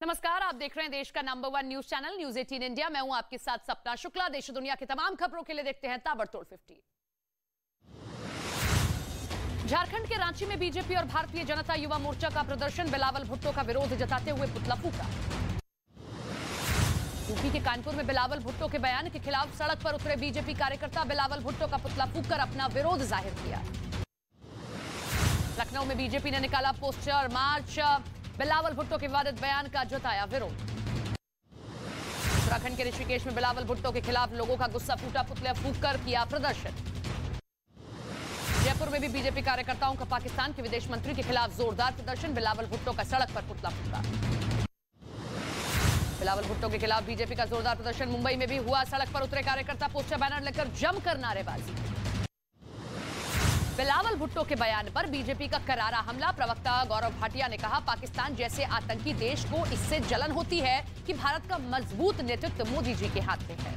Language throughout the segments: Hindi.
नमस्कार, आप देख रहे हैं देश का number 1 news channel news 18 India. मैं हूं आपके साथ सपना शुक्ला। देश दुनिया की तमाम खबरों के लिए देखते हैं ताबड़तोड़ 50। झारखंड के रांची में बीजेपी और भारतीय जनता युवा मोर्चा का प्रदर्शन, बिलावल भुट्टो का विरोध जताते हुए पुतला फूका। यूपी के कानपुर में बिलावल भुट्टो के बयान के खिलाफ सड़क पर उतरे बीजेपी कार्यकर्ता, बिलावल भुट्टो का पुतला फूककर अपना विरोध जाहिर किया। लखनऊ में बीजेपी ने निकाला पोस्टर मार्च, बिलावल भुट्टो के विवादित बयान का जताया विरोध। उत्तराखंड के ऋषिकेश में बिलावल भुट्टो के खिलाफ लोगों का गुस्सा फूटा, पुतले फूंककर किया प्रदर्शन। जयपुर में भी बीजेपी कार्यकर्ताओं का पाकिस्तान के विदेश मंत्री के खिलाफ जोरदार प्रदर्शन, बिलावल भुट्टो का सड़क पर पुतला फूंका। बिलावल भुट्टो के खिलाफ बीजेपी का जोरदार प्रदर्शन, मुंबई में भी हुआ। सड़क पर उतरे कार्यकर्ता, पोस्टर बैनर लेकर जमकर नारेबाजी। बिलावल भुट्टो के बयान पर बीजेपी का करारा हमला, प्रवक्ता गौरव भाटिया ने कहा, पाकिस्तान जैसे आतंकी देश को इससे जलन होती है कि भारत का मजबूत नेतृत्व मोदी जी के हाथ में है।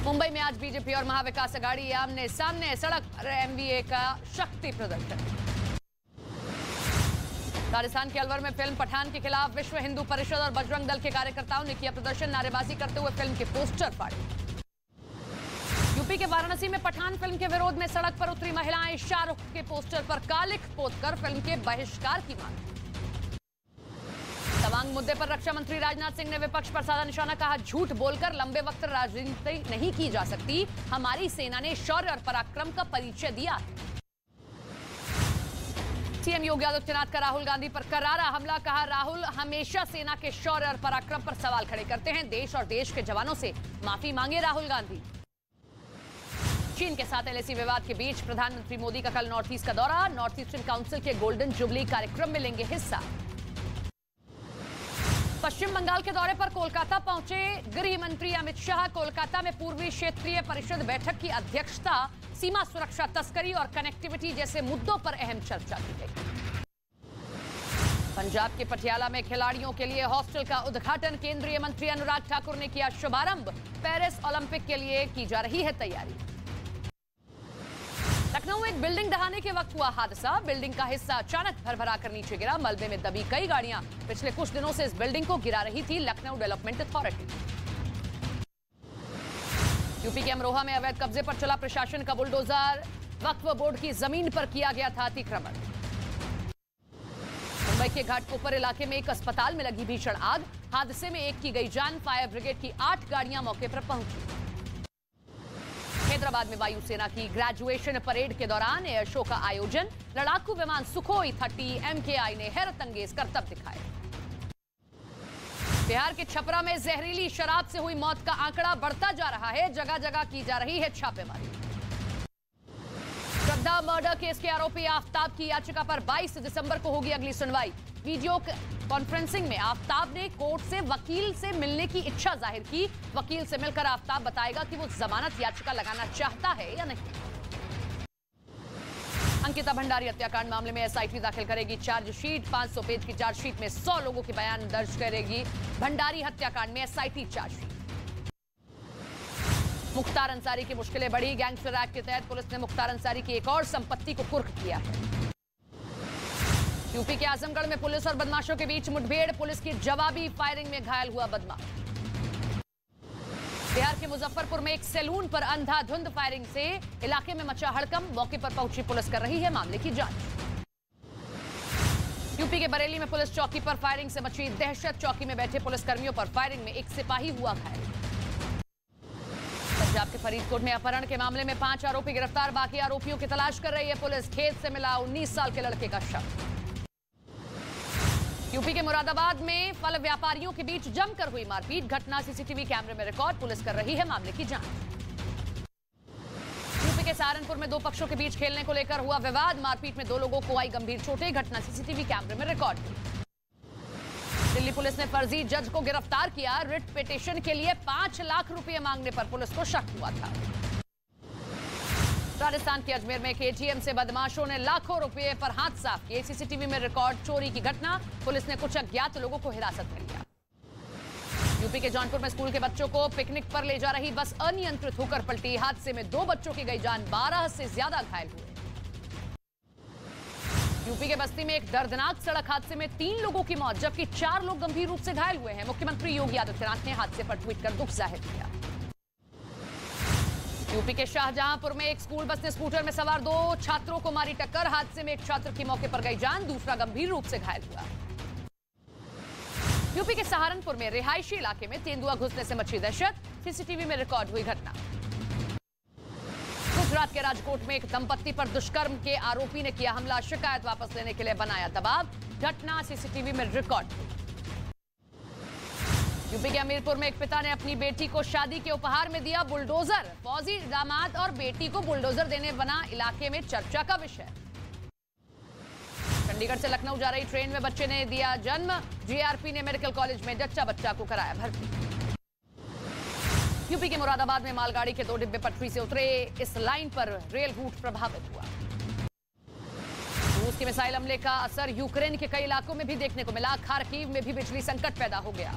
मुंबई में आज बीजेपी और महाविकास अघाड़ी आमने सामने, सड़क पर एमवीए का शक्ति प्रदर्शन। राजस्थान के अलवर में फिल्म पठान के खिलाफ विश्व हिंदू परिषद और बजरंग दल के कार्यकर्ताओं ने किया प्रदर्शन, नारेबाजी करते हुए फिल्म के पोस्टर फाड़े। यूपी के वाराणसी में पठान फिल्म के विरोध में सड़क पर उतरी महिलाएं, शाहरुख के पोस्टर पर कालिख पोतकर फिल्म के बहिष्कार की मांग। तवांग मुद्दे पर रक्षा मंत्री राजनाथ सिंह ने विपक्ष पर साधा निशाना, कहा, झूठ बोलकर लंबे वक्त राजनीति नहीं की जा सकती, हमारी सेना ने शौर्य और पराक्रम का परिचय दिया। सीएम योगी आदित्यनाथ का राहुल गांधी पर करारा हमला, कहा, राहुल हमेशा सेना के शौर्य और पराक्रम पर सवाल खड़े करते हैं, देश और देश के जवानों से माफी मांगे राहुल गांधी। चीन के साथ एलएसी विवाद के बीच प्रधानमंत्री मोदी का कल नॉर्थ ईस्ट का दौरा, नॉर्थ ईस्टर्न काउंसिल के गोल्डन जुबली कार्यक्रम में लेंगे हिस्सा। पश्चिम बंगाल के दौरे पर कोलकाता पहुंचे गृह मंत्री अमित शाह, कोलकाता में पूर्वी क्षेत्रीय परिषद बैठक की अध्यक्षता, सीमा सुरक्षा, तस्करी और कनेक्टिविटी जैसे मुद्दों पर अहम चर्चा की गई। पंजाब के पटियाला में खिलाड़ियों के लिए हॉस्टल का उद्घाटन, केंद्रीय मंत्री अनुराग ठाकुर ने किया शुभारंभ, पेरिस ओलंपिक के लिए की जा रही है तैयारी। लखनऊ में एक बिल्डिंग ढहाने के वक्त हुआ हादसा, बिल्डिंग का हिस्सा अचानक भरभरा कर नीचे गिरा, मलबे में दबी कई गाड़ियां पिछले कुछ दिनों से इस बिल्डिंग को गिरा रही थी लखनऊ डेवलपमेंट अथॉरिटी। यूपी के अमरोहा में अवैध कब्जे पर चला प्रशासन का बुलडोजर, वक्फ बोर्ड की जमीन पर किया गया था अतिक्रमण। मुंबई के घाटकोपर इलाके में एक अस्पताल में लगी भीषण आग, हादसे में एक की गई जान, फायर ब्रिगेड की 8 गाड़ियां मौके पर पहुंची। हैदराबाद में वायुसेना की ग्रेजुएशन परेड के दौरान एयर शो का आयोजन, लड़ाकू विमान सुखोई 30 MKI ने हैरतअंगेज करतब दिखाए। बिहार के छपरा में जहरीली शराब से हुई मौत का आंकड़ा बढ़ता जा रहा है, जगह जगह की जा रही है छापेमारी। श्रद्धा मर्डर केस के आरोपी आफताब की याचिका पर 22 दिसंबर को होगी अगली सुनवाई। वीडियो कॉन्फ्रेंसिंग में आफताब ने कोर्ट से वकील से मिलने की इच्छा जाहिर की, वकील से मिलकर आफताब बताएगा कि वो जमानत याचिका लगाना चाहता है या नहीं। अंकिता भंडारी हत्याकांड मामले में एसआईटी दाखिल करेगी चार्जशीट, 500 पेज की चार्जशीट में 100 लोगों के बयान दर्ज करेगी भंडारी हत्याकांड में एसआईटी चार्जशीट। मुख्तार अंसारी की मुश्किलें बढ़ी, गैंगस्टर एक्ट के तहत पुलिस ने मुख्तार अंसारी की एक और संपत्ति को कुर्क किया है। यूपी के आजमगढ़ में पुलिस और बदमाशों के बीच मुठभेड़, पुलिस की जवाबी फायरिंग में घायल हुआ बदमाश। बिहार के मुजफ्फरपुर में एक सैलून पर अंधाधुंध फायरिंग से इलाके में मचा हड़कंप, मौके पर पहुंची पुलिस कर रही है मामले की जांच। यूपी के बरेली में पुलिस चौकी पर फायरिंग से मची दहशत, चौकी में बैठे पुलिसकर्मियों पर फायरिंग में एक सिपाही हुआ घायल। पंजाब के फरीदकोट में अपहरण के मामले में 5 आरोपी गिरफ्तार, बाकी आरोपियों की तलाश कर रही है पुलिस, खेत से मिला 19 साल के लड़के का शव। यूपी के मुरादाबाद में फल व्यापारियों के बीच जमकर हुई मारपीट, घटना सीसीटीवी कैमरे में रिकॉर्ड, पुलिस कर रही है मामले की जांच। यूपी के सहारनपुर में 2 पक्षों के बीच खेलने को लेकर हुआ विवाद, मारपीट में 2 लोगों को आई गंभीर चोटें, घटना सीसीटीवी कैमरे में रिकॉर्ड हुई। दिल्ली पुलिस ने फर्जी जज को गिरफ्तार किया, रिट पिटीशन के लिए 5 लाख रुपए मांगने पर पुलिस को शक हुआ था। राजस्थान के अजमेर में एक एटीएम से बदमाशों ने लाखों रुपए पर हाथ साफ किए, सीसीटीवी में रिकॉर्ड चोरी की घटना, पुलिस ने कुछ अज्ञात लोगों को हिरासत में लिया। यूपी के जौनपुर में स्कूल के बच्चों को पिकनिक पर ले जा रही बस अनियंत्रित होकर पलटी, हादसे में 2 बच्चों की गई जान, 12 से ज्यादा घायल हुए। यूपी के बस्ती में एक दर्दनाक सड़क हादसे में 3 लोगों की मौत जबकि 4 लोग गंभीर रूप से घायल हुए हैं। मुख्यमंत्री योगी आदित्यनाथ ने हादसे पर ट्वीट कर दुख जाहिर किया। यूपी के शाहजहांपुर में एक स्कूल बस ने स्कूटर में सवार 2 छात्रों को मारी टक्कर। हादसे में एक छात्र की मौके पर गई जान, दूसरा गंभीर रूप से घायल हुआ। यूपी के सहारनपुर में रिहायशी इलाके में तेंदुआ घुसने से मची दहशत, सीसीटीवी में रिकॉर्ड हुई घटना। गुजरात के राजकोट में एक दंपत्ति पर दुष्कर्म के आरोपी ने किया हमला, शिकायत वापस लेने के लिए बनाया दबाव, घटना सीसीटीवी में रिकॉर्ड हुई। यूपी के हमीरपुर में एक पिता ने अपनी बेटी को शादी के उपहार में दिया बुलडोजर, फौजी दामाद और बेटी को बुलडोजर देने बना इलाके में चर्चा का विषय। चंडीगढ़ से लखनऊ जा रही ट्रेन में बच्चे ने दिया जन्म, जीआरपी ने मेडिकल कॉलेज में जच्चा बच्चा को कराया भर्ती। यूपी के मुरादाबाद में मालगाड़ी के 2 डिब्बे पटरी से उतरे, इस लाइन पर रेल रूट प्रभावित हुआ। रूस के मिसाइल हमले का असर यूक्रेन के कई इलाकों में भी देखने को मिला, खार्किव में भी बिजली संकट पैदा हो गया।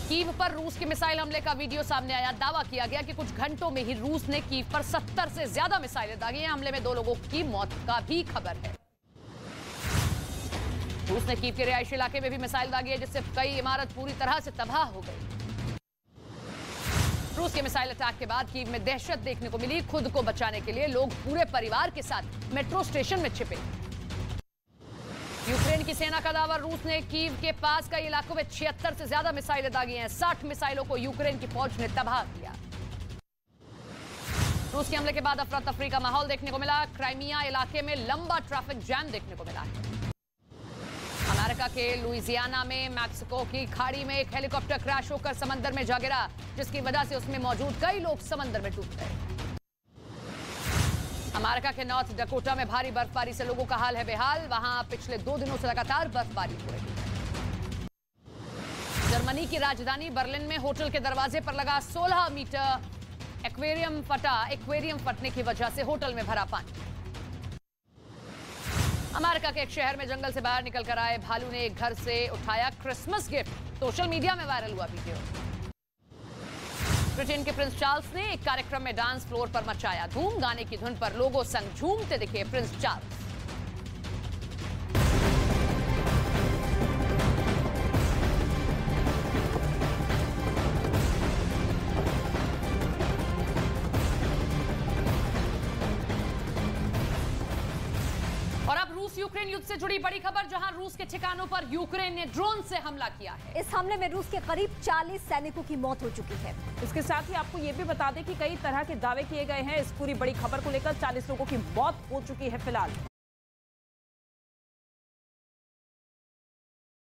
कीव पर रूस के मिसाइल हमले का वीडियो सामने आया, दावा किया गया कि कुछ घंटों में ही रूस ने कीव पर 70 से ज्यादा मिसाइलें दागी हैं। हमले में 2 लोगों की मौत का भी खबर है। रूस ने कीव के रिहायशी इलाके में भी मिसाइल दागी है, जिससे कई इमारत पूरी तरह से तबाह हो गई। रूस के मिसाइल अटैक के बाद कीव में दहशत देखने को मिली। खुद को बचाने के लिए लोग पूरे परिवार के साथ मेट्रो स्टेशन में छिपे। यूक्रेन की सेना का दावा, रूस ने कीव के पास कई इलाकों में 76 से ज्यादा मिसाइलें दागी हैं। 60 मिसाइलों को यूक्रेन की फौज ने तबाह किया। रूस के हमले के बाद अफरा तफरी का माहौल देखने को मिला। क्राइमिया इलाके में लंबा ट्रैफिक जैम देखने को मिला है। अमेरिका के लुइजियाना में मैक्सिको की खाड़ी में एक हेलीकॉप्टर क्रैश होकर समंदर में जा गिरा, जिसकी वजह से उसमें मौजूद कई लोग समंदर में डूब गए। अमेरिका के नॉर्थ डकोटा में भारी बर्फबारी से लोगों का हाल है बेहाल, वहां पिछले 2 दिनों से लगातार बर्फबारी हो रही है। जर्मनी की राजधानी बर्लिन में होटल के दरवाजे पर लगा 16 मीटर एक्वेरियम फटा। एक्वेरियम फटने की वजह से होटल में भरा पानी। अमेरिका के एक शहर में जंगल से बाहर निकलकर आए भालू ने एक घर से उठाया क्रिसमस गिफ्ट, सोशल मीडिया में वायरल हुआ वीडियो। ब्रिटेन के प्रिंस चार्ल्स ने एक कार्यक्रम में डांस फ्लोर पर मचाया धूम, गाने की धुन पर लोगों संग झूमते दिखे प्रिंस चार्ल्स। और अब रूस यूक्रेन युद्ध से जुड़ी बड़ी खबर, जहां रूस के ठिकानों पर यूक्रेन ने ड्रोन से हमला किया है। इस हमले में रूस के करीब 40 सैनिकों की मौत हो चुकी है। इसके साथ ही आपको ये भी बता दें कि कई तरह के दावे किए गए हैं। इस पूरी बड़ी खबर को लेकर 40 लोगों की मौत हो चुकी है फिलहाल।